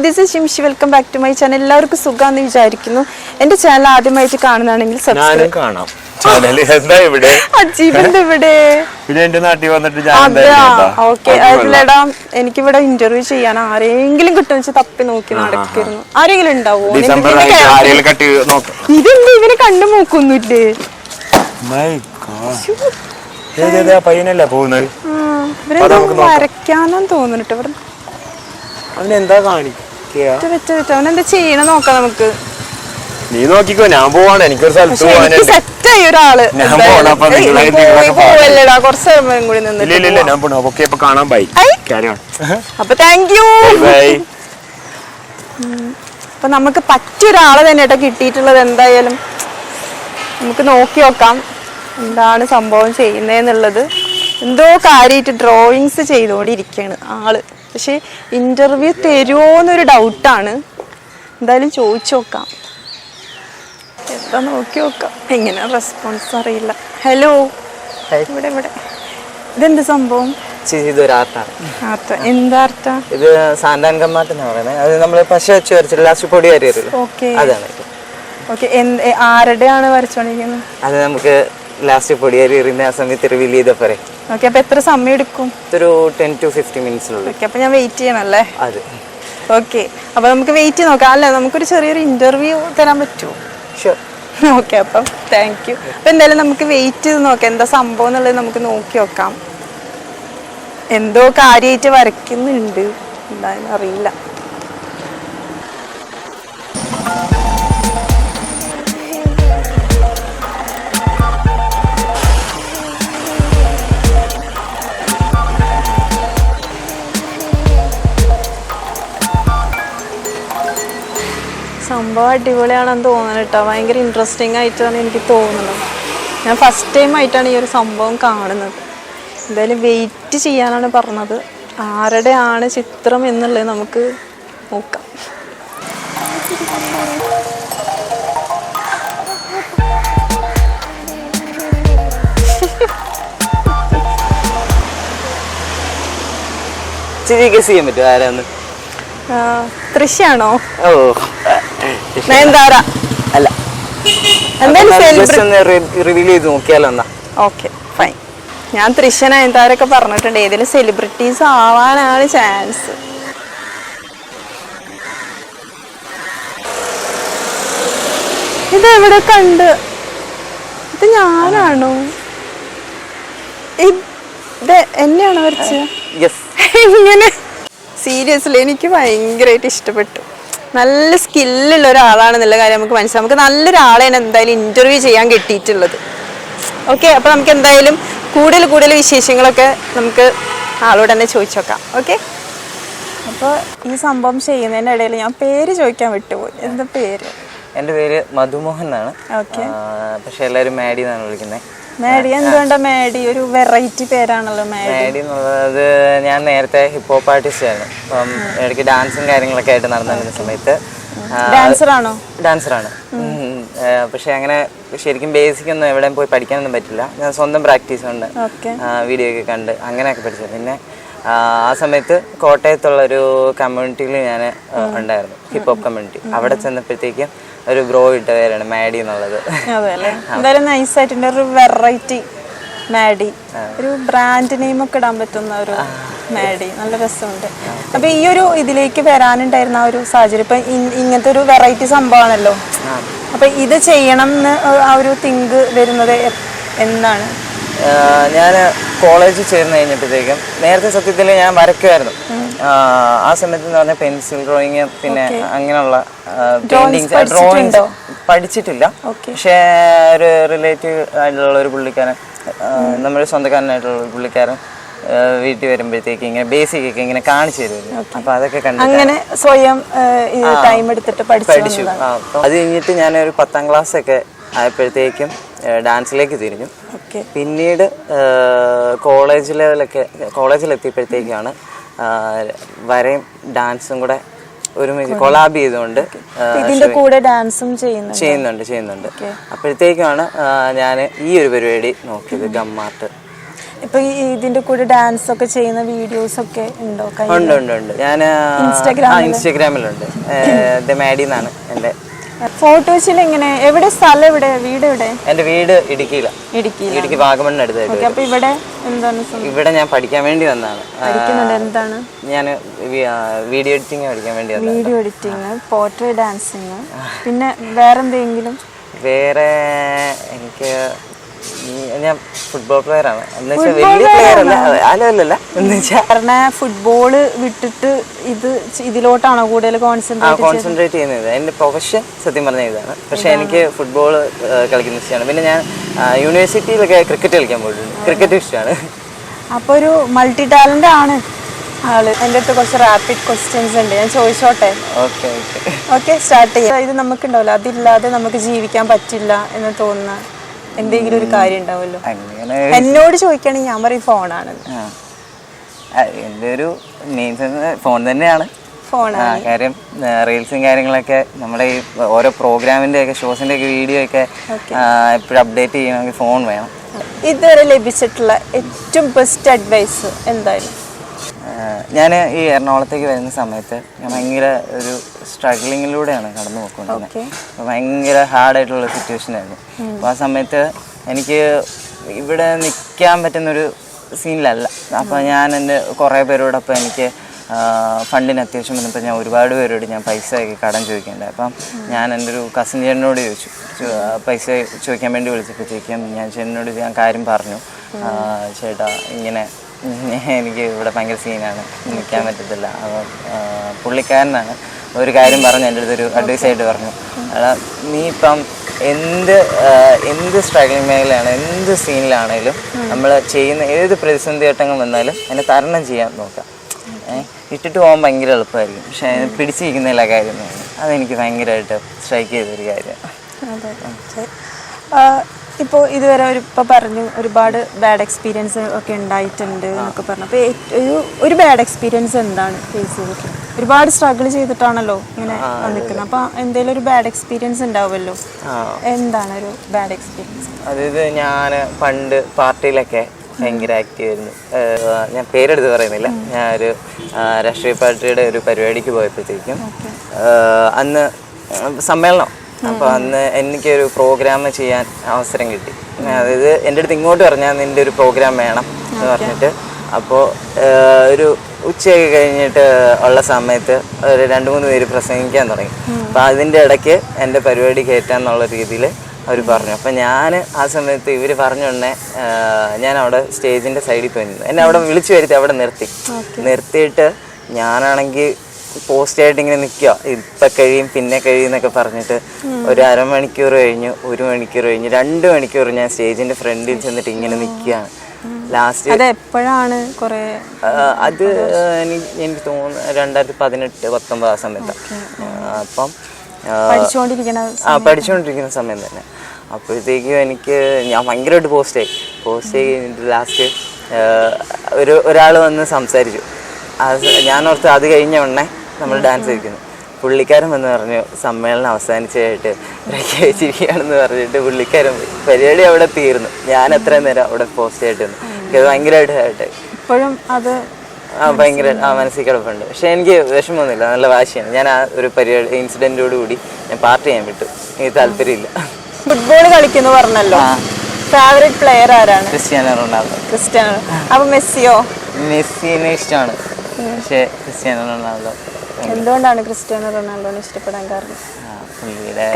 This is Shimshi, welcome back to my channel. എല്ലാവർക്കും സുഖാന്ന് വിചാരിക്കുന്നു. എന്റെ ചാനൽ ആദ്യമായിട്ട് കാണുന്നതാണെങ്കിൽ സബ്സ്ക്രൈബ് കാണാം. എനിക്കിവിടെ ഇന്റർവ്യൂ ചെയ്യാൻ ആരെങ്കിലും കിട്ടുന്ന വെച്ച് തപ്പി നോക്കി നടക്കുന്നു. ആരെങ്കിലും ഉണ്ടാവോ? ഇതെന്താ ഇവനെ കണ്ടു നോക്കൊന്നുമില്ലേ? വരയ്ക്കാനെന്ന് തോന്നുന്നുണ്ട്. ഇവിടെ അവനെന്താ ചെയ്യണ നോക്കാം നമുക്ക്. നീ നോക്കിക്കോ, ഞാൻ പോവാണ്. എനിക്കൊരു സ്ഥലത്ത് സെറ്റായി ഒരാള് പോവല്ലടാ. കുറച്ച് സമയം കൂടി നിന്നിട്ട് കാണാൻ ബൈ. അപ്പൊ താങ്ക് യു. അപ്പൊ നമുക്ക് പറ്റിയൊരാളെ തന്നെ കേട്ടോ കിട്ടിയിട്ടുള്ളത്. എന്തായാലും നമുക്ക് നോക്കി നോക്കാം എന്താണ് സംഭവം ചെയ്യുന്നതെന്നുള്ളത്. എന്തോ കാര്യമായിട്ട് ഡ്രോയിങ്സ് ചെയ്തുകൊണ്ടിരിക്കുകയാണ് ആള്. പക്ഷെ ഇന്റർവ്യൂ തരുമോന്നൊരു ഡൗട്ടാണ്. എന്തായാലും ചോദിച്ചു നോക്കാം. എന്താ നോക്കി നോക്കാം. എങ്ങനെ റെസ്പോൺസ് അറിയില്ല. ഹലോ, ഇവിടെ ഇവിടെ ഇതെന്ത് സംഭവം? ഇതൊരു ആർട്ടാണ്. എന്താ ആർട്ടാ ഇത്? സാന്താൻകമ്മാട്ടെന്നാ പറയുന്നത്. അത് നമ്മള് പശ വെച്ച് വരച്ചിട്ട് ലാസ്റ്റ് പൊടി വരരുത്. അതാണ്. ആരുടെയാണ് വരച്ചോണ്ടിരിക്കുന്നത്? അത് നമുക്ക് ലാസ്റ്റ് പൊടി അരി എറിയുന്ന ആ സമയത്ത് റിവീൽ ചെയ്ത പോരെ. ഓക്കെ, അപ്പൊ എത്ര സമയം എടുക്കും? ഒരു 10 to 15 minutes. അപ്പൊ ഞാൻ വെയിറ്റ് ചെയ്യണല്ലേ? അതെ. ഓക്കെ, അപ്പൊ നമുക്ക് വെയിറ്റ് ചെയ്ത് നോക്കാം. അല്ല, നമുക്കൊരു ചെറിയൊരു ഇന്റർവ്യൂ തരാൻ പറ്റുമോ? ഷുവർ. ഓക്കെ, അപ്പം താങ്ക് യു. അപ്പൊ എന്തായാലും നമുക്ക് വെയിറ്റ് ചെയ്ത് നോക്കാം എന്താ സംഭവം എന്നുള്ളത്. നമുക്ക് നോക്കി നോക്കാം. എന്തോ കാര്യമായിട്ട് വരയ്ക്കുന്നുണ്ട്, എന്തായാലും അറിയില്ല. സംഭവം അടിപൊളിയാണെന്ന് തോന്നുന്നു കേട്ടോ. ഭയങ്കര ഇൻട്രസ്റ്റിംഗ് ആയിട്ടാണ് എനിക്ക് തോന്നുന്നത്. ഞാൻ ഫസ്റ്റ് ടൈം ആയിട്ടാണ് ഈ ഒരു സംഭവം കാണുന്നത്. എന്തായാലും വെയിറ്റ് ചെയ്യാനാണ് പറഞ്ഞത്. ആരുടെയാണ് ചിത്രം എന്നുള്ളത് നമുക്ക് നോക്കാം. ചെയ്യാൻ പറ്റും ആരാന്ന്? തൃശ്യാണോ? ഓ, നയൻതാര അല്ല. റിവീൽ ചെയ്ത് നോക്കിയാലോ എന്നാ? Okay, fine. ഞാൻ തൃശ്യ, നയൻതാരൊക്കെ പറഞ്ഞിട്ടുണ്ട്. ഏതെങ്കിലും സെലിബ്രിറ്റീസ് ആവാനാണ് ചാൻസ്. ഇതെവിടെ കണ്ട്? ഇത് ഞാനാണോ? ഇത് എന്നെയാണോ വരച്ചത്? ഇങ്ങനെ സീരിയസ്ലി എനിക്ക് ഭയങ്കരമായിട്ട് ഇഷ്ടപ്പെട്ടു. നല്ല സ്കില്ലുള്ള ഒരാളാണെന്നുള്ള കാര്യം നമുക്ക് മനസ്സിലാവും. നമുക്ക് നല്ലൊരാളെയാണ് എന്തായാലും ഇന്റർവ്യൂ ചെയ്യാൻ കിട്ടിയിട്ടുള്ളത്. ഓക്കെ, അപ്പൊ നമുക്ക് എന്തായാലും കൂടുതൽ വിശേഷങ്ങളൊക്കെ നമുക്ക് ആളോട് തന്നെ ചോദിച്ചു നോക്കാം. ഓക്കെ, അപ്പോൾ ഈ സംഭവം ചെയ്യുന്നതിൻ്റെ ഇടയിൽ ഞാൻ പേര് ചോദിക്കാൻ വിട്ടുപോയി. എന്താ പേര്? എൻ്റെ പേര് മധുമോഹൻ എന്നാണ്. ഓക്കെ, പക്ഷെ എല്ലാവരും മാഡി എന്നാണ് വിളിക്കുന്നത്. മാഡി എന്തുകൊണ്ടാ മാഡി? ഒരു വെറൈറ്റി പേരാണല്ലോ മാഡി എന്നുള്ളത്. ഞാൻ നേരത്തെ ഹിപ്പ് ഹോപ്പ് ആർട്ടിസ്റ്റ് ആയിരുന്നു. അപ്പം ഇടയ്ക്ക് ഡാൻസും കാര്യങ്ങളൊക്കെ ആയിട്ട് നടന്നിരുന്ന സമയത്ത് ഡാൻസറാണ്. പക്ഷെ അങ്ങനെ ശരിക്കും ബേസിക് ഒന്നും എവിടെയും പോയി പഠിക്കാനൊന്നും പറ്റില്ല. ഞാൻ സ്വന്തം പ്രാക്ടീസ് കൊണ്ട് വീഡിയോ ഒക്കെ കണ്ട് അങ്ങനെയൊക്കെ പഠിച്ചത്. പിന്നെ ആ സമയത്ത് കോട്ടയത്തുള്ളൊരു കമ്മ്യൂണിറ്റിയിൽ ഞാൻ ഉണ്ടായിരുന്നു, ഹിപ്പ് ഹോപ്പ് കമ്മ്യൂണിറ്റി. അവിടെ ചെന്നപ്പോഴത്തേക്കും ഒരു ബ്രോ ഇട്ട പേരാണ് മാഡി എന്നുള്ളത്. എന്തായാലും നൈസായിട്ടുണ്ട്. ഒരു വെറൈറ്റി മാഡി, ഒരു ബ്രാൻഡ് നെയിം ഒക്കെ ഇടാൻ പറ്റുന്ന ഒരു മാഡി. നല്ല രസമുണ്ട്. അപ്പൊ ഈ ഒരു ഇതിലേക്ക് വരാനുണ്ടായിരുന്ന ആ ഒരു സാഹചര്യം, ഇപ്പൊ ഇങ്ങനത്തെ ഒരു വെറൈറ്റി സംഭവമാണല്ലോ. അപ്പൊ ഇത് ചെയ്യണം എന്ന് ആ ഒരു തിങ്ക് വരുന്നത് എന്താണ്? ഞാൻ കോളേജിൽ ചേർന്ന് കഴിഞ്ഞപ്പോഴത്തേക്കും നേരത്തെ സത്യത്തിൽ ഞാൻ വരയ്ക്കുമായിരുന്നു. ആ സമയത്ത് എന്ന് പറഞ്ഞാൽ പെൻസിൽ ഡ്രോയിങ്, പിന്നെ അങ്ങനെയുള്ള ഡ്രോയിങ്സ് പഠിച്ചിട്ടില്ല. പക്ഷേ ഒരു റിലേറ്റീവ് ആയിട്ടുള്ള ഒരു പുള്ളിക്കാരൻ, നമ്മുടെ സ്വന്തക്കാരനായിട്ടുള്ള ഒരു പുള്ളിക്കാരൻ വീട്ടിൽ വരുമ്പോഴത്തേക്ക് ഇങ്ങനെ ബേസിക് ഒക്കെ ഇങ്ങനെ കാണിച്ചു തരുമല്ലോ. അപ്പൊ അതൊക്കെ കണ്ടു അങ്ങനെ സ്വയം ടൈം എടുത്തിട്ട് പഠിച്ചു. അത് കഴിഞ്ഞിട്ട് ഞാനൊരു 10ാം ക്ലാസ് ഒക്കെ ആയപ്പോഴത്തേക്കും ഡാൻസിലേക്ക് തിരിഞ്ഞു. പിന്നീട് കോളേജിലെത്തിയപ്പോഴത്തേക്കാണ് വരയും ഡാൻസും കൂടെ ഒരുമിച്ച് കൊളാബ് ചെയ്തുകൊണ്ട് ഇതിന്റെ കൂടെ ഡാൻസും ചെയ്യുന്നുണ്ട്. അപ്പോഴത്തേക്കാണ് ഞാൻ ഈ ഒരു പരിപാടി നോക്കിയത്, ഗം ആർട്ട്. ഇപ്പൊ ഇതിന്റെ കൂടെ ഡാൻസ് ഒക്കെ ചെയ്യുന്ന വീഡിയോസ് ഒക്കെ ഉണ്ടോ? ഉണ്ട്. ഞാൻ ഇൻസ്റ്റാഗ്രാമിലുണ്ട്. മാഡി എന്നാണ് എൻ്റെ ഫോട്ടോസിൽ. എങ്ങനെ, എവിടെ സ്ഥലം, എവിടെ വീട്? എവിടെ? എൻ്റെ വീട് ഇടുക്കിയിലാണ്. ഇടുക്കി വാഗമണ്ണിനടുത്തായിട്ട്. അപ്പൊ ഇവിടെ എന്താണ്? ഇവിടെ ഞാൻ പഠിക്കാൻ വേണ്ടി വന്നതാണ്. എന്താണ്? ഞാൻ വീഡിയോ എഡിറ്റിംഗ് പഠിക്കാൻ വേണ്ടി വന്നത്. വീഡിയോ എഡിറ്റിംഗ്, പോർട്രേറ്റ് ഡാൻസിങ്, പിന്നെ വേറെന്തെങ്കിലും? വേറെ എനിക്ക് ഞാൻ ഫുട്ബോൾ പ്ലെയർ ആണ്. വലിയ പ്ലെയർ അല്ല എന്ന് വെച്ചാൽ ഫുട്ബോള് വിട്ടിട്ട് ഇതിലോട്ടാണോ കൂടുതൽ കോൺസെൻട്രേറ്റ് ചെയ്യുന്നത്. എൻ്റെ പ്രൊഫഷൻ സത്യം പറഞ്ഞ ഇതാണ്. പക്ഷെ എനിക്ക് ഫുട്ബോൾ കളിക്കുന്ന ഇഷ്ടമാണ്. പിന്നെ ഞാൻ യൂണിവേഴ്സിറ്റിയിലൊക്കെ ക്രിക്കറ്റ് കളിക്കാൻ പോയിട്ടുണ്ട്. ക്രിക്കറ്റ് ഇഷ്ടമാണ്. അപ്പോൾ ഒരു മൾട്ടി ടാലന്റ് ആണ് ആള്. എൻ്റെ അടുത്ത് കുറച്ച് റാപ്പിഡ് ക്വസ്റ്റ്യൻസ് ഉണ്ട്, ഞാൻ ചോദിച്ചോട്ടെ? ഓക്കെ, സ്റ്റാർട്ട് ചെയ്യാം. ഇത് നമുക്കുണ്ടാവില്ല, അതില്ലാതെ നമുക്ക് ജീവിക്കാൻ പറ്റില്ല എന്ന് തോന്നുന്ന എന്തെങ്കിലും ഒരു കാര്യം ഉണ്ടാവുമല്ലോ. എന്നോട് ചോദിക്കുകയാണെങ്കിൽ ഞാൻ പറയും ഫോണാണ്. എൻ്റെ ഒരു മെയിൻ ഫോൺ തന്നെയാണ്. കാര്യം റീൽസും കാര്യങ്ങളൊക്കെ നമ്മുടെ ഈ ഓരോ പ്രോഗ്രാമിൻ്റെ ഒക്കെ ഷോസിൻ്റെ ഒക്കെ വീഡിയോ ഒക്കെ എപ്പോഴും അപ്ഡേറ്റ് ചെയ്യണമെങ്കിൽ ഫോൺ വേണം. ഇതുവരെ ലഭിച്ചിട്ടുള്ള ഏറ്റവും ബെസ്റ്റ് അഡ്വൈസ് എന്തായാലും? ഞാൻ ഈ എറണാകുളത്തേക്ക് വരുന്ന സമയത്ത് ഞാൻ ഭയങ്കര ഒരു സ്ട്രഗ്ലിങ്ങിലൂടെയാണ് കടന്നു പോയിക്കൊണ്ടിരുന്നത്. ഭയങ്കര ഹാർഡായിട്ടുള്ള സിറ്റുവേഷനായിരുന്നു. അപ്പോൾ ആ സമയത്ത് എനിക്ക് ഇവിടെ നിൽക്കാൻ പറ്റുന്നൊരു സീനിലല്ല. അപ്പോൾ ഞാൻ എൻ്റെ കുറേ പേരോടൊപ്പം എനിക്ക് ഫണ്ടിന് അത്യാവശ്യം വന്നപ്പോൾ ഞാൻ ഒരുപാട് പേരോട് ഞാൻ പൈസ കടം ചോദിക്കേണ്ടത്. അപ്പം ഞാൻ എൻ്റെ ഒരു കസിൻ ചേട്ടനോട് ചോദിച്ചു, പൈസ ചോദിക്കാൻ വേണ്ടി വിളിച്ചപ്പോഴത്തേക്കും ഞാൻ ചേട്ടനോട് ഞാൻ കാര്യം പറഞ്ഞു, ചേട്ടാ ഇങ്ങനെ എനിക്ക് ഇവിടെ ഭയങ്കര സീനാണ്, നിൽക്കാൻ പറ്റത്തില്ല. അപ്പോൾ പുള്ളിക്കാരനാണ് ഒരു കാര്യം പറഞ്ഞു, എൻ്റെ അടുത്തൊരു അഡ്വൈസായിട്ട് പറഞ്ഞു, അതാ നീ ഇപ്പം എന്ത് സ്ട്രഗ്ലിംഗ് മേഖലയാണ്, എന്ത് സീനിലാണേലും നമ്മൾ ചെയ്യുന്ന ഏത് പ്രതിസന്ധി ഘട്ടങ്ങൾ വന്നാലും അതിനെ തരണം ചെയ്യാൻ നോക്കാം. ഇട്ടിട്ട് പോകാൻ ഭയങ്കര എളുപ്പമായിരിക്കും, പക്ഷേ അതിനെ പിടിച്ചിരിക്കുന്നില്ല കാര്യം. അതെനിക്ക് ഭയങ്കരമായിട്ട് സ്ട്രൈക്ക് ചെയ്തൊരു കാര്യമാണ്. ഇപ്പോൾ ഇതുവരെ ഇപ്പോൾ പറഞ്ഞു ഒരുപാട് ബാഡ് എക്സ്പീരിയൻസ് ഒക്കെ ഉണ്ടായിട്ടുണ്ട് എന്നൊക്കെ പറഞ്ഞു. അപ്പോൾ ഒരു ബാഡ് എക്സ്പീരിയൻസ് എന്താണ് ഫേസ് ചെയ്തിട്ട്? ഒരുപാട് സ്ട്രഗിൾ ചെയ്തിട്ടാണല്ലോ ഇങ്ങനെ വന്നിരിക്കുന്നത്. അപ്പോൾ എന്തെങ്കിലും ഒരു ബാഡ് എക്സ്പീരിയൻസ് ഉണ്ടാവുമല്ലോ, എന്താണ് ഒരു ബാഡ് എക്സ്പീരിയൻസ്? അതായത് ഞാൻ പണ്ട് പാർട്ടിയിലൊക്കെ ഭയങ്കര ആക്റ്റീവ് ആയിരുന്നു. ഞാൻ പേരെടുത്ത് പറയുന്നില്ല. ഞാനൊരു രാഷ്ട്രീയ പാർട്ടിയുടെ ഒരു പരിപാടിക്ക് പോയപ്പോഴത്തേക്കും അന്ന് സമ്മേളനം, അപ്പോൾ അന്ന് എനിക്കൊരു പ്രോഗ്രാം ചെയ്യാൻ അവസരം കിട്ടി. അതായത് എൻ്റെ അടുത്ത് ഇങ്ങോട്ട് പറഞ്ഞാൽ നിൻ്റെ ഒരു പ്രോഗ്രാം വേണം എന്ന് പറഞ്ഞിട്ട്. അപ്പോൾ ഒരു ഉച്ചയൊക്കെ കഴിഞ്ഞിട്ട് ഉള്ള സമയത്ത് ഒരു 2-3 പേര് പ്രസംഗിക്കാൻ തുടങ്ങി. അപ്പോൾ അതിൻ്റെ ഇടയ്ക്ക് എൻ്റെ പരിപാടി കയറ്റാന്നുള്ള രീതിയിൽ അവർ പറഞ്ഞു. അപ്പം ഞാൻ ആ സമയത്ത് ഇവർ പറഞ്ഞുടനെ ഞാൻ അവിടെ സ്റ്റേജിൻ്റെ സൈഡിൽ പോയി നിന്നു. എന്നെ അവിടെ വിളിച്ചു വരുത്തി അവിടെ നിർത്തിയിട്ട് ഞാനാണെങ്കിൽ പോസ്റ്റായിട്ട് ഇങ്ങനെ നിൽക്കുക, ഇപ്പം കഴിയും പിന്നെ കഴിയും എന്നൊക്കെ പറഞ്ഞിട്ട് ഒരു അരമണിക്കൂർ കഴിഞ്ഞു, 1 മണിക്കൂർ കഴിഞ്ഞു, 2 മണിക്കൂർ ഞാൻ സ്റ്റേജിൻ്റെ ഫ്രണ്ടിൽ ചെന്നിട്ട് ഇങ്ങനെ നിൽക്കുകയാണ്. ലാസ്റ്റ് എപ്പോഴാണ് അത് എനിക്ക് തോന്നുന്നു 2018-19 ആ സമയത്താണ്. അപ്പം പഠിച്ചുകൊണ്ടിരിക്കുന്ന സമയം തന്നെ. അപ്പോഴത്തേക്കും ഞാൻ ഭയങ്കരമായിട്ട് പോസ്റ്റ് കഴിഞ്ഞിട്ട് ലാസ്റ്റ് ഒരാൾ വന്ന് സംസാരിച്ചു. ഞാൻ ഓർത്ത് അത് കഴിഞ്ഞ ഉടനെ നമ്മൾ ഡാൻസ് കളിക്കുന്നു. പുള്ളിക്കാരൻ വന്ന് പറഞ്ഞു സമ്മേളനം അവസാനിച്ചതായിട്ട് പ്രഖ്യാപിച്ചിരിക്കുകയാണെന്ന് പറഞ്ഞിട്ട് പുള്ളിക്കാരൻ പരിപാടി അവിടെ തീർന്നു. ഞാൻ എത്രയും നേരം അവിടെ പോസ്റ്റ് ആയിട്ട് വന്നു. എനിക്കത് ഭയങ്കരമായിട്ട് ഇപ്പോഴും അത് ഭയങ്കര മനസ്സിൽ കിടപ്പുണ്ട്. പക്ഷെ എനിക്ക് വിഷമമൊന്നുമില്ല, നല്ല വാശിയാണ്. ഞാൻ ആ ഒരു പരിപാടി ഇൻസിഡൻറ്റോടുകൂടി ഞാൻ പാർട്ടി ചെയ്യാൻ വിട്ടു. എനിക്ക് താല്പര്യമില്ല. ഫുട്ബോൾ കളിക്കുന്നു പറഞ്ഞല്ലോ, ഫേവറേറ്റ് പ്ലെയർ ആരാണ്? Cristiano Ronaldo. അപ്പൊ മെസ്സിയോ? മെസ്സിനെ ഇഷ്ടമാണ്, പക്ഷേ ക്രിസ്ത്യാനോ റൊണാൾഡോ. എന്തുകൊണ്ടാണ് ക്രിസ്ത്യാനോ റൊണാൾഡോനെ ഇഷ്ടപ്പെടാൻ കാരണം?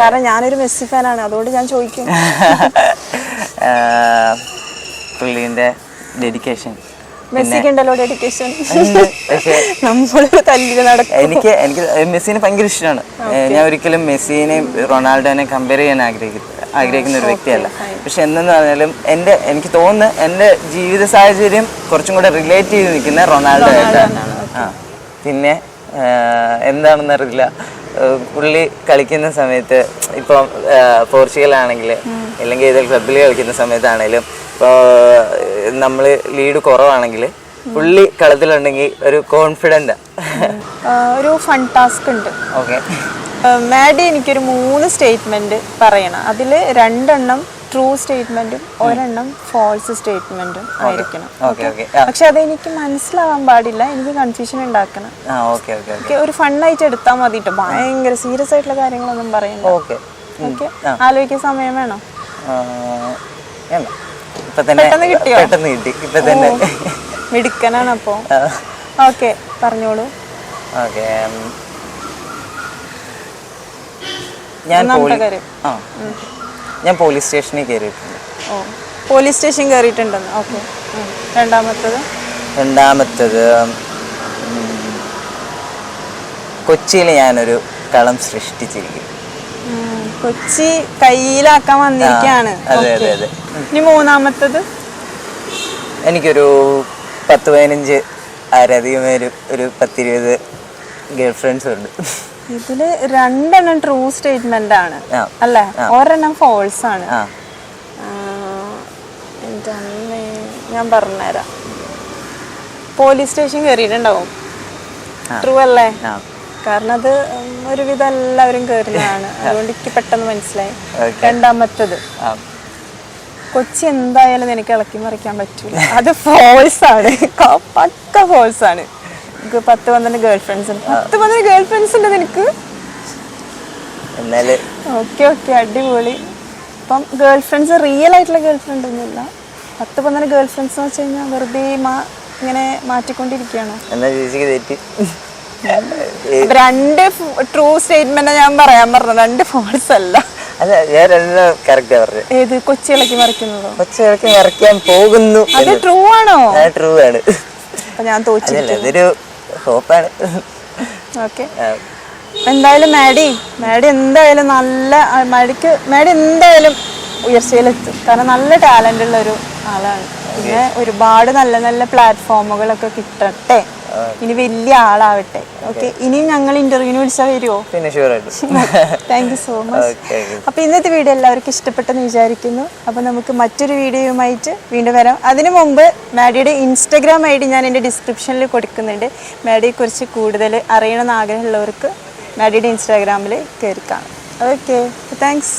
കാരണം ഞാനൊരു മെസ്സി ഫാനാണ്, അതുകൊണ്ട് ഞാൻ ചോദിക്കും. പുള്ളിന്റെ ഡെഡിക്കേഷൻ. മെസ്സിക്കുണ്ടല്ലോ ഡെഡിക്കേഷൻ. എനിക്ക് മെസ്സിനെ ഭയങ്കര ഇഷ്ടമാണ്. ഞാൻ ഒരിക്കലും മെസ്സിനെയും റൊണാൾഡോനെ കമ്പയർ ചെയ്യാൻ ആഗ്രഹിക്കുന്ന ഒരു വ്യക്തിയല്ല. പക്ഷെ എന്തെന്ന് പറഞ്ഞാലും എനിക്ക് തോന്നുന്നു എൻ്റെ ജീവിത സാഹചര്യം കുറച്ചും കൂടെ റിലേറ്റ് ചെയ്ത് നിൽക്കുന്ന റൊണാൾഡോ ആയിട്ടാണ്. പിന്നെ എന്താണെന്നറിയില്ല, പുള്ളി കളിക്കുന്ന സമയത്ത് ഇപ്പം പോർച്ചുഗലാണെങ്കിൽ അല്ലെങ്കിൽ ഏതെങ്കിലും ക്ലബിൽ കളിക്കുന്ന സമയത്താണെങ്കിലും ഇപ്പോൾ നമ്മൾ ലീഡ് കുറവാണെങ്കിൽ പുള്ളി കളത്തിലുണ്ടെങ്കിൽ ഒരു കോൺഫിഡൻ്റ്. ഒരു ഫൺ ടാസ്ക് ഉണ്ട്. ഓക്കെ, മാഡി എനിക്കൊരു 3 സ്റ്റേറ്റ്മെന്റ് പറയണം. അതിൽ 2 എണ്ണം ട്രൂ സ്റ്റേറ്റ്മെന്റും ഒരെണ്ണം ഫോൾസ് സ്റ്റേറ്റ്മെന്റും ആയിരിക്കണം. പക്ഷെ അതെനിക്ക് മനസ്സിലാവാൻ പാടില്ല, എനിക്ക് കൺഫ്യൂഷൻ ഉണ്ടാക്കണം. ഒരു ഫണ്ണായിട്ട് എടുത്താൽ മതിട്ടോ, ഭയങ്കര സീരിയസ് ആയിട്ടുള്ള കാര്യങ്ങളൊന്നും പറയണ്ട. ഓക്കെ, ആലോചിക്കാൻ സമയം വേണോ? പെട്ടെന്ന് കിട്ടിയോ? മിടുക്കനാണ് അപ്പോ. ഓക്കെ, പറഞ്ഞോളൂ. ഞാൻ പോലീസ് സ്റ്റേഷനിൽ കയറിയിട്ടുണ്ട്. പോലീസ് സ്റ്റേഷൻ കയറിയിട്ടുണ്ടെന്ന്. ഓക്കെ. രണ്ടാമത്തത് കൊച്ചിയിൽ ഞാനൊരു കളം സൃഷ്ടിച്ചിരിക്കും. കൊച്ചി കയ്യിലാക്കാൻ വന്നിരിക്കുകയാണ്. അതെ അതെ അതെ. ഇനി മൂന്നാമത്തത് എനിക്കൊരു 10-15 ആരധികം ഒരു 10-20 ഗേൾ ഫ്രണ്ട്സ് ഉണ്ട്. ഇതില് 2 ട്രൂ സ്റ്റേറ്റ്മെന്റ് ആണ് അല്ലേ? ഒരെണ്ണം ഫോൾസ് ആണ്. ഞാൻ പറഞ്ഞുതരാം. Police station കയറിയിട്ടുണ്ടാവും. ട്രൂ അല്ലേ? കാരണം അത് ഒരുവിധം എല്ലാവരും കയറുന്നതാണ്, അതുകൊണ്ട് എനിക്ക് പെട്ടെന്ന് മനസ്സിലായി. രണ്ടാമത്തത് കൊച്ചി എന്തായാലും എനിക്ക് ഇളക്കി മറിക്കാൻ പറ്റൂല, അത് ഫോൾസ് ആണ്. പക്ക ഫോൾസ് ആണ്. 10-12 ഗേൾ ഫ്രണ്ട്സ് ഉണ്ട്. 10-12 ഗേൾ ഫ്രണ്ട്സ് ഉണ്ട് നിനക്ക്? ഓക്കെ ഓക്കെ, അടിപൊളി. അപ്പം ഗേൾ ഫ്രണ്ട്സ് റിയൽ ആയിട്ടുള്ള ഗേൾ ഫ്രണ്ട് ഒന്നുമില്ല. 10-12 ഗേൾ ഫ്രണ്ട്സ് എന്ന് വെച്ച് കഴിഞ്ഞാൽ വെറുതെ ഇങ്ങനെ മാറ്റിക്കൊണ്ടിരിക്കുകയാണോ? 2 ട്രൂ സ്റ്റേറ്റ്മെന്റ് ഞാൻ പറയാൻ പറഞ്ഞു, 2 ഫോൾസ് അല്ല. ഏത്? കൊച്ചി ഇളക്കി മറിക്കുന്നതോ? കൊച്ചി ഇളക്കി മറിക്കാൻ പോകുന്നു. അത് ട്രൂ ആണോ? ട്രൂ ആണ്. അപ്പൊ ഞാൻ തോറ്റില്ല. അതൊരു ഹോപ്പാണ്. ഓക്കെ. എന്തായാലും മാഡി എന്തായാലും മാഡി എന്തായാലും ഉയർച്ചയിലെത്തും. കാരണം നല്ല ടാലന്റ് ഉള്ള ഒരു ആളാണ്. പിന്നെ ഒരുപാട് നല്ല നല്ല പ്ലാറ്റ്ഫോമുകളൊക്കെ കിട്ടട്ടെ, ഇനി വലിയ ആളാവട്ടെ. ഓക്കെ, ഇനിയും ഞങ്ങൾ ഇന്റർവ്യൂവിന് വിളിച്ചാൽ വരുമോ? പിന്നെ താങ്ക് യു സോ മച്ച്. അപ്പൊ ഇന്നത്തെ വീഡിയോ എല്ലാവർക്കും ഇഷ്ടപ്പെട്ടെന്ന് വിചാരിക്കുന്നു. അപ്പൊ നമുക്ക് മറ്റൊരു വീഡിയോയുമായിട്ട് വീണ്ടും വരാം. അതിനു മുമ്പ് മാഡിയുടെ ഇൻസ്റ്റഗ്രാം ID ഞാൻ എൻ്റെ ഡിസ്ക്രിപ്ഷനിൽ കൊടുക്കുന്നുണ്ട്. മാഡിയെ കുറിച്ച് കൂടുതൽ അറിയണമെന്ന് ആഗ്രഹമുള്ളവർക്ക് മാഡിയുടെ ഇൻസ്റ്റാഗ്രാമിൽ കയറി കാണാം. Okay, thanks.